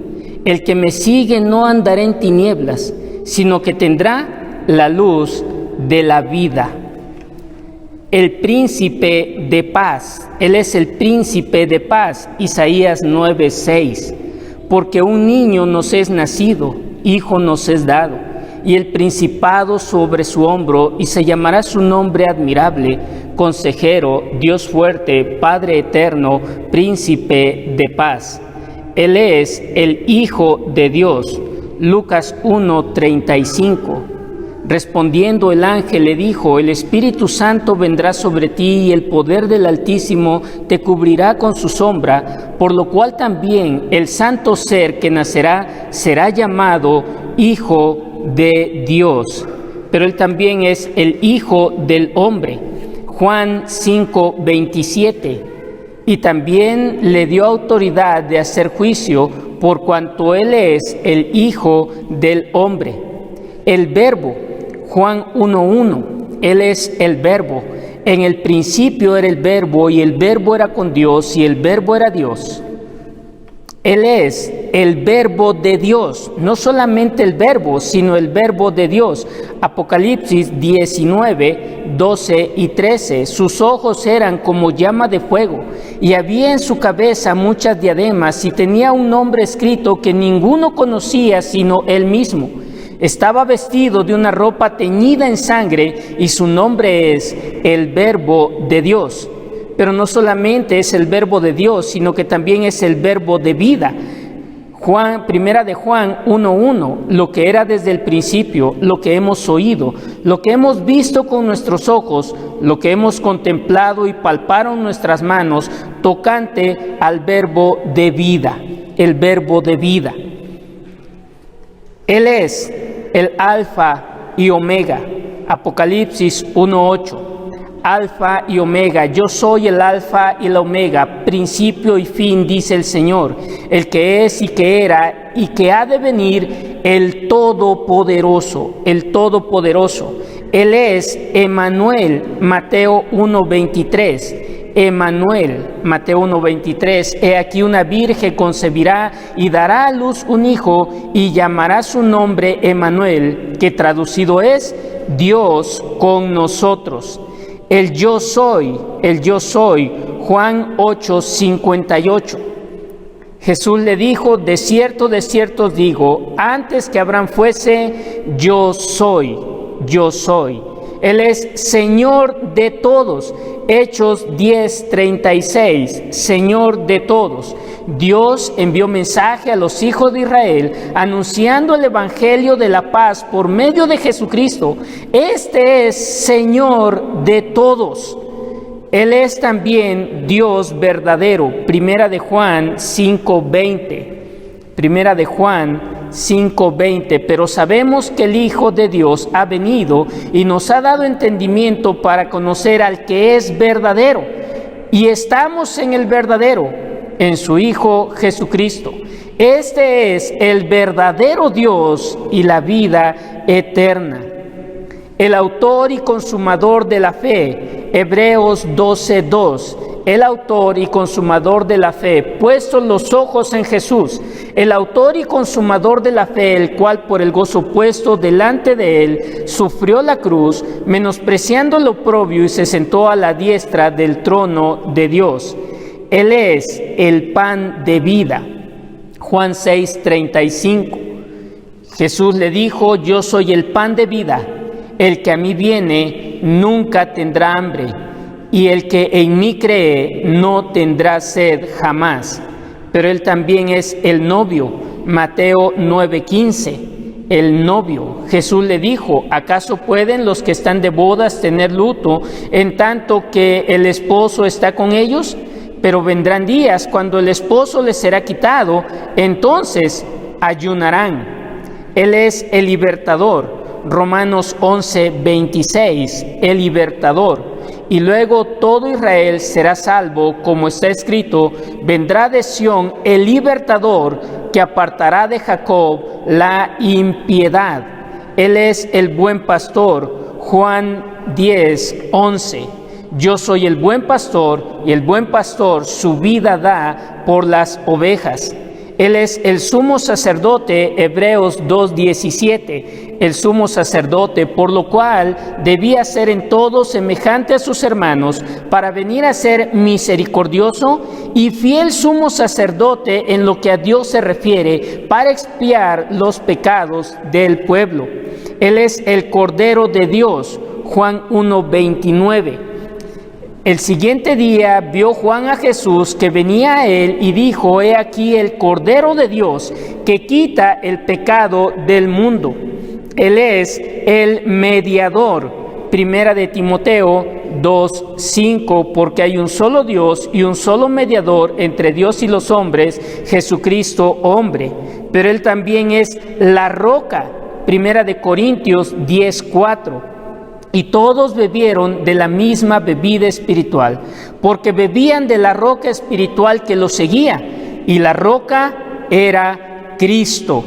El que me sigue no andará en tinieblas, sino que tendrá la luz de la vida. El príncipe de paz, Él es el príncipe de paz. Isaías 9:6. Porque un niño nos es nacido, hijo nos es dado, y el principado sobre su hombro, y se llamará su nombre admirable, consejero, Dios fuerte, Padre eterno, príncipe de paz. Él es el Hijo de Dios. Lucas 1:35. Respondiendo el ángel le dijo: el Espíritu Santo vendrá sobre ti y el poder del Altísimo te cubrirá con su sombra, por lo cual también el santo ser que nacerá será llamado Hijo de Dios. Pero él también es el Hijo del hombre. Juan 5:27. Y también le dio autoridad de hacer juicio, por cuanto él es el Hijo del hombre. El Verbo, Juan 1:1, Él es el Verbo. En el principio era el Verbo, y el Verbo era con Dios, y el Verbo era Dios. Él es el Verbo de Dios, no solamente el Verbo, sino el Verbo de Dios. Apocalipsis 19:12 y 13. Sus ojos eran como llama de fuego, y había en su cabeza muchas diademas, y tenía un nombre escrito que ninguno conocía sino él mismo. Estaba vestido de una ropa teñida en sangre, y su nombre es el Verbo de Dios. Pero no solamente es el Verbo de Dios, sino que también es el Verbo de vida. Primera de Juan 1:1, lo que era desde el principio, lo que hemos oído, lo que hemos visto con nuestros ojos, lo que hemos contemplado y palparon nuestras manos, tocante al verbo de vida, el verbo de vida. Él es el Alfa y Omega, Apocalipsis 1:8. Alfa y Omega, yo soy el Alfa y la Omega, principio y fin, dice el Señor, el que es y que era y que ha de venir, el Todopoderoso, el Todopoderoso. Él es Emmanuel, Mateo 1:23. Emmanuel, Mateo 1:23, he aquí una virgen concebirá y dará a luz un hijo y llamará su nombre Emmanuel, que traducido es Dios con nosotros. El yo soy, Juan 8:58. Jesús le dijo, de cierto os digo, antes que Abraham fuese, yo soy. Él es Señor de todos. Hechos 10:36, Señor de todos. Dios envió mensaje a los hijos de Israel anunciando el evangelio de la paz por medio de Jesucristo. Este es Señor de todos. Él es también Dios verdadero. Primera de Juan 5:20. Primera de Juan 5:20, pero sabemos que el Hijo de Dios ha venido y nos ha dado entendimiento para conocer al que es verdadero, y estamos en el verdadero, en su Hijo Jesucristo. Este es el verdadero Dios y la vida eterna. El autor y consumador de la fe, Hebreos 12:2. El autor y consumador de la fe, puestos los ojos en Jesús, el autor y consumador de la fe, el cual por el gozo puesto delante de él, sufrió la cruz, menospreciando lo oprobio y se sentó a la diestra del trono de Dios. Él es el pan de vida. Juan 6:35. Jesús le dijo, yo soy el pan de vida, el que a mí viene nunca tendrá hambre, y el que en mí cree no tendrá sed jamás. Pero él también es el novio. Mateo 9:15. El novio. Jesús le dijo, ¿acaso pueden los que están de bodas tener luto en tanto que el esposo está con ellos? Pero vendrán días cuando el esposo les será quitado, entonces ayunarán. Él es el libertador. Romanos 11:26, el libertador. Y luego todo Israel será salvo, como está escrito, vendrá de Sión el libertador que apartará de Jacob la impiedad. Él es el buen pastor. Juan 10:11. Yo soy el buen pastor, y el buen pastor su vida da por las ovejas. Él es el sumo sacerdote, Hebreos 2:17, el sumo sacerdote, por lo cual debía ser en todo semejante a sus hermanos, para venir a ser misericordioso y fiel sumo sacerdote en lo que a Dios se refiere, para expiar los pecados del pueblo. Él es el Cordero de Dios, Juan 1:29. El siguiente día vio Juan a Jesús que venía a él y dijo, he aquí el Cordero de Dios que quita el pecado del mundo. Él es el mediador. Primera de Timoteo 2:5, porque hay un solo Dios y un solo mediador entre Dios y los hombres, Jesucristo hombre. Pero él también es la roca. Primera de Corintios 10:4. Y todos bebieron de la misma bebida espiritual, porque bebían de la roca espiritual que los seguía, y la roca era Cristo.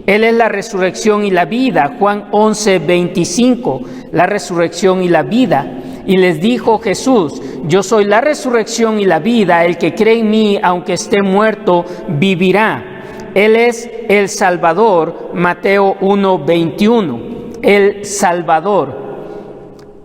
Él es la resurrección y la vida. Juan 11:25, la resurrección y la vida. Y les dijo Jesús, yo soy la resurrección y la vida, el que cree en mí, aunque esté muerto, vivirá. Él es el Salvador. Mateo 1:21, el Salvador.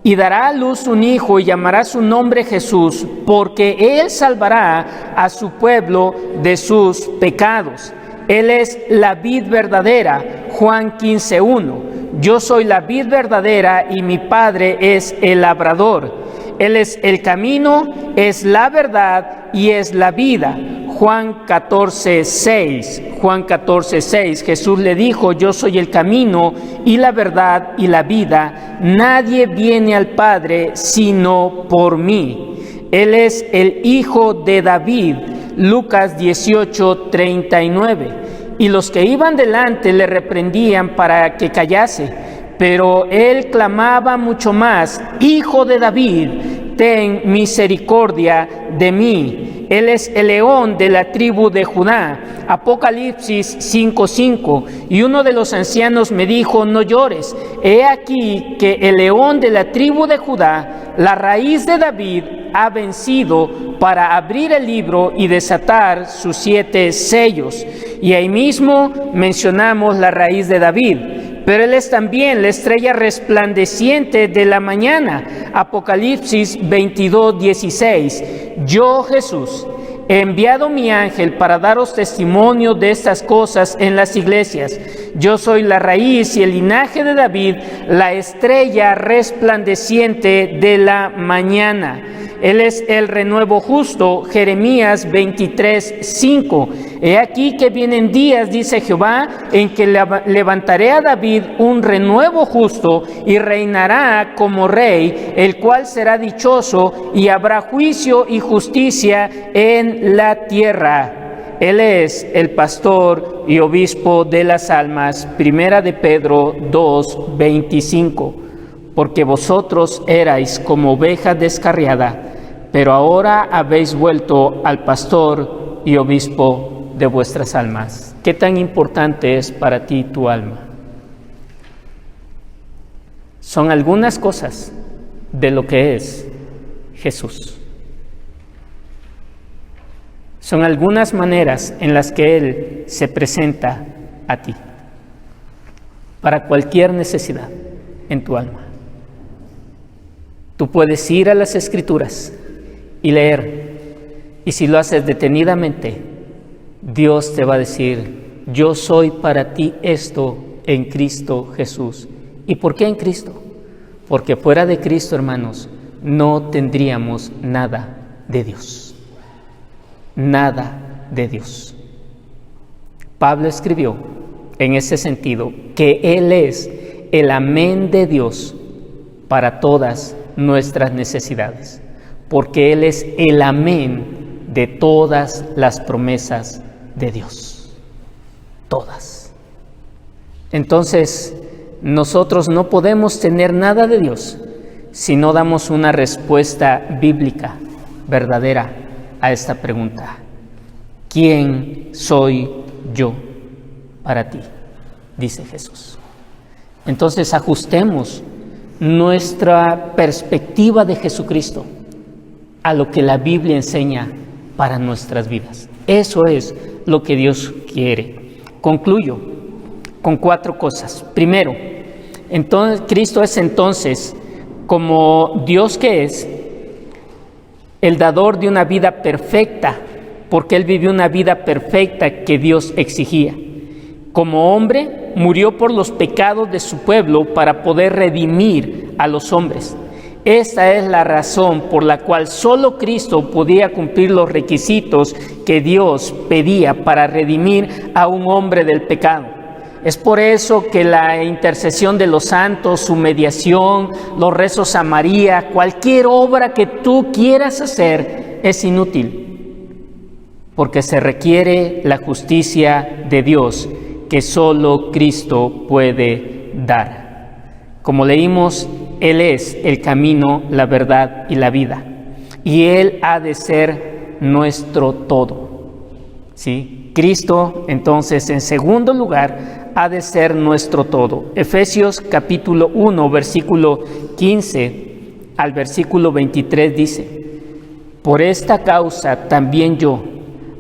Y dará a luz un hijo y llamará su nombre Jesús, porque él salvará a su pueblo de sus pecados. Él es la vid verdadera. Juan 15:1. Yo soy la vid verdadera y mi Padre es el labrador. Él es el camino, es la verdad y es la vida. Juan 14:6. Juan 14:6. Jesús le dijo: yo soy el camino y la verdad y la vida. Nadie viene al Padre sino por mí. Él es el Hijo de David. Lucas 18:39. Y los que iban delante le reprendían para que callase, pero él clamaba mucho más: Hijo de David, ten misericordia de mí. Él es el león de la tribu de Judá. Apocalipsis 5:5. Y uno de los ancianos me dijo: no llores, he aquí que el león de la tribu de Judá, la raíz de David, ha vencido para abrir el libro y desatar sus 7 sellos. Y ahí mismo mencionamos la raíz de David, pero él es también la estrella resplandeciente de la mañana. Apocalipsis 22:16. Yo, Jesús, he enviado mi ángel para daros testimonio de estas cosas en las iglesias. Yo soy la raíz y el linaje de David, la estrella resplandeciente de la mañana. Él es el renuevo justo. Jeremías 23:5. He aquí que vienen días, dice Jehová, en que levantaré a David un renuevo justo y reinará como rey, el cual será dichoso, y habrá juicio y justicia en la tierra. Él es el pastor y obispo de las almas. Primera de Pedro 2:25. Porque vosotros erais como oveja descarriada, pero ahora habéis vuelto al pastor y obispo de vuestras almas. ¿Qué tan importante es para ti tu alma? Son algunas cosas de lo que es Jesús. Son algunas maneras en las que Él se presenta a ti para cualquier necesidad en tu alma. Tú puedes ir a las Escrituras y leer, y si lo haces detenidamente, Dios te va a decir: yo soy para ti esto en Cristo Jesús. ¿Y por qué en Cristo? Porque fuera de Cristo, hermanos, no tendríamos nada de Dios. Nada de Dios. Pablo escribió en ese sentido que Él es el amén de Dios para todas nuestras necesidades, porque Él es el amén de todas las promesas de Dios. Todas. Entonces, nosotros no podemos tener nada de Dios si no damos una respuesta bíblica, verdadera, a esta pregunta: ¿quién soy yo para ti?, dice Jesús. Entonces, ajustemos nuestra perspectiva de Jesucristo a lo que la Biblia enseña para nuestras vidas. Eso es lo que Dios quiere. Concluyo con 4 cosas. Primero, entonces, Cristo es entonces, como Dios que es, el dador de una vida perfecta, porque Él vivió una vida perfecta que Dios exigía. Como hombre, murió por los pecados de su pueblo para poder redimir a los hombres. Esta es la razón por la cual solo Cristo podía cumplir los requisitos que Dios pedía para redimir a un hombre del pecado. Es por eso que la intercesión de los santos, su mediación, los rezos a María, cualquier obra que tú quieras hacer es inútil, porque se requiere la justicia de Dios que solo Cristo puede dar. Como leímos, Él es el camino, la verdad y la vida, y Él ha de ser nuestro todo. ¿Sí? Cristo, entonces, en segundo lugar, ha de ser nuestro todo. Efesios capítulo 1, versículo 15 al versículo 23 dice: por esta causa también yo,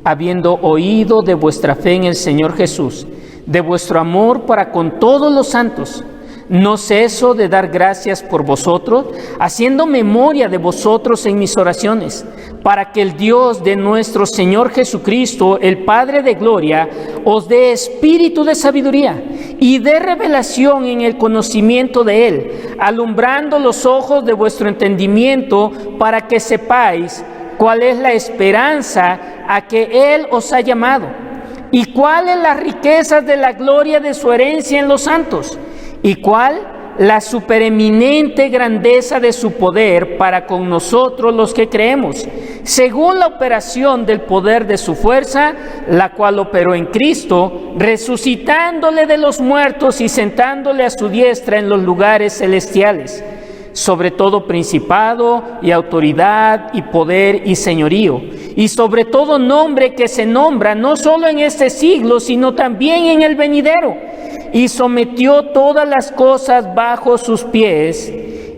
habiendo oído de vuestra fe en el Señor Jesús, de vuestro amor para con todos los santos, no ceso de dar gracias por vosotros, haciendo memoria de vosotros en mis oraciones, para que el Dios de nuestro Señor Jesucristo, el Padre de gloria, os dé espíritu de sabiduría y de revelación en el conocimiento de Él, alumbrando los ojos de vuestro entendimiento, para que sepáis cuál es la esperanza a que Él os ha llamado, y cuáles las riquezas de la gloria de su herencia en los santos, y cuál la supereminente grandeza de su poder para con nosotros los que creemos, según la operación del poder de su fuerza, la cual operó en Cristo, resucitándole de los muertos y sentándole a su diestra en los lugares celestiales, sobre todo principado y autoridad y poder y señorío, y sobre todo nombre que se nombra no solo en este siglo, sino también en el venidero, y sometió todas las cosas bajo sus pies,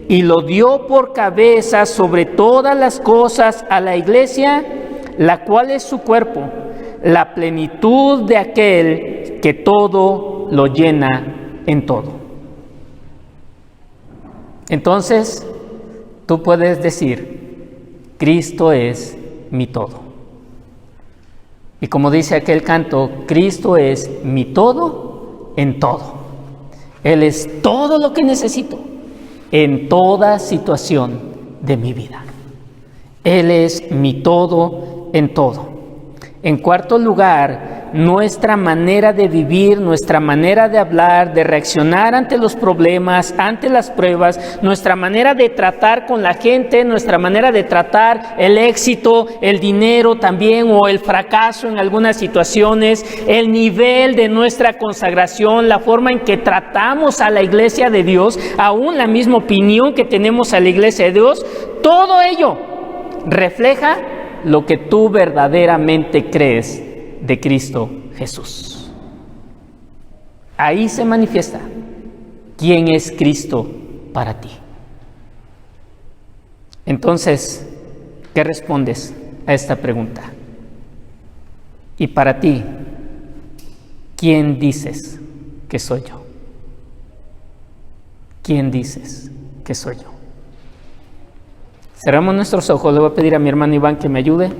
y lo dio por cabeza sobre todas las cosas a la iglesia, la cual es su cuerpo, la plenitud de aquel que todo lo llena en todo. Entonces, tú puedes decir, Cristo es mi todo. Y como dice aquel canto, Cristo es mi todo en todo. Él es todo lo que necesito en toda situación de mi vida. Él es mi todo en todo. En cuarto lugar, nuestra manera de vivir, nuestra manera de hablar, de reaccionar ante los problemas, ante las pruebas, nuestra manera de tratar con la gente, nuestra manera de tratar el éxito, el dinero también o el fracaso en algunas situaciones, el nivel de nuestra consagración, la forma en que tratamos a la iglesia de Dios, aún la misma opinión que tenemos a la iglesia de Dios, todo ello refleja lo que tú verdaderamente crees de Cristo Jesús. Ahí se manifiesta quién es Cristo para ti. Entonces, ¿qué respondes a esta pregunta? Y para ti, ¿quién dices que soy yo? ¿Quién dices que soy yo? Cerramos nuestros ojos. Le voy a pedir a mi hermano Iván que me ayude.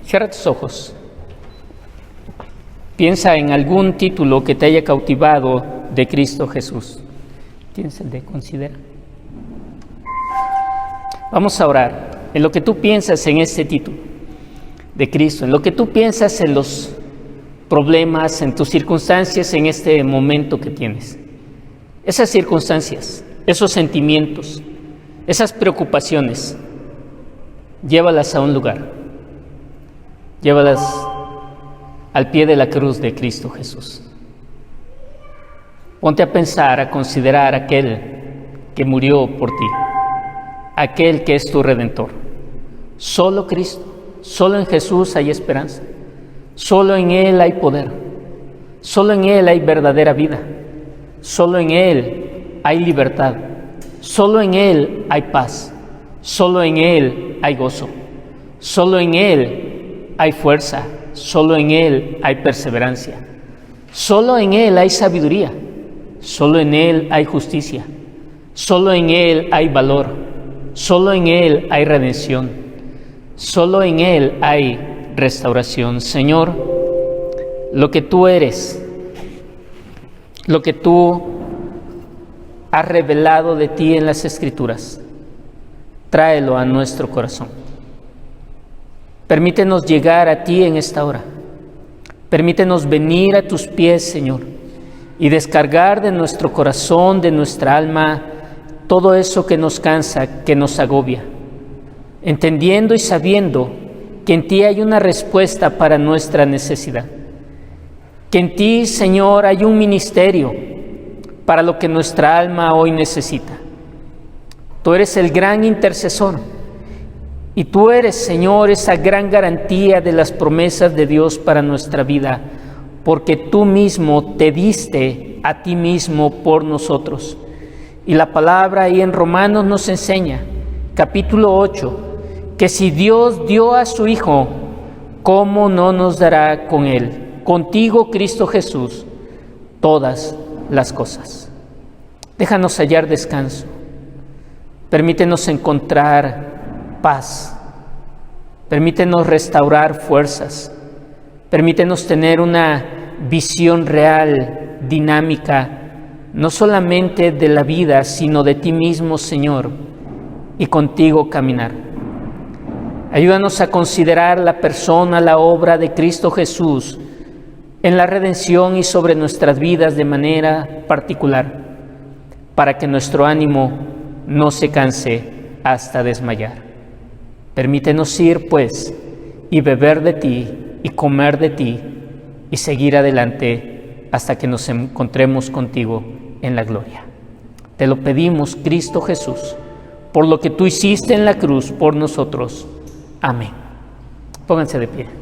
Cierra tus ojos. Piensa en algún título que te haya cautivado de Cristo Jesús. ¿Tienes el de considera? Vamos a orar en lo que tú piensas en este título de Cristo, en lo que tú piensas en los problemas, en tus circunstancias en este momento que tienes. Esas circunstancias, esos sentimientos, esas preocupaciones, llévalas a un lugar. Llévalas al pie de la cruz de Cristo Jesús. Ponte a pensar, a considerar aquel que murió por ti, aquel que es tu Redentor. Solo Cristo. Solo en Jesús hay esperanza, solo en Él hay poder, solo en Él hay verdadera vida, solo en Él hay libertad, solo en Él hay paz, solo en Él hay gozo, solo en Él hay fuerza, solo en Él hay perseverancia, solo en Él hay sabiduría, solo en Él hay justicia, solo en Él hay valor, solo en Él hay redención. Solo en Él hay restauración. Señor, lo que tú eres, lo que tú has revelado de ti en las Escrituras, tráelo a nuestro corazón. Permítenos llegar a ti en esta hora. Permítenos venir a tus pies, Señor, y descargar de nuestro corazón, de nuestra alma, todo eso que nos cansa, que nos agobia, entendiendo y sabiendo que en ti hay una respuesta para nuestra necesidad, que en ti, Señor, hay un ministerio para lo que nuestra alma hoy necesita. Tú eres el gran intercesor y tú eres, Señor, esa gran garantía de las promesas de Dios para nuestra vida, porque tú mismo te diste a ti mismo por nosotros. Y la palabra ahí en Romanos nos enseña, capítulo 8, que si Dios dio a su Hijo, ¿cómo no nos dará con Él, contigo, Cristo Jesús, todas las cosas? Déjanos hallar descanso. Permítenos encontrar paz. Permítenos restaurar fuerzas. Permítenos tener una visión real, dinámica, no solamente de la vida, sino de ti mismo, Señor, y contigo caminar. Ayúdanos a considerar la persona, la obra de Cristo Jesús en la redención y sobre nuestras vidas de manera particular, para que nuestro ánimo no se canse hasta desmayar. Permítenos ir, pues, y beber de ti, y comer de ti, y seguir adelante hasta que nos encontremos contigo en la gloria. Te lo pedimos, Cristo Jesús, por lo que tú hiciste en la cruz por nosotros. Amén. Pónganse de pie.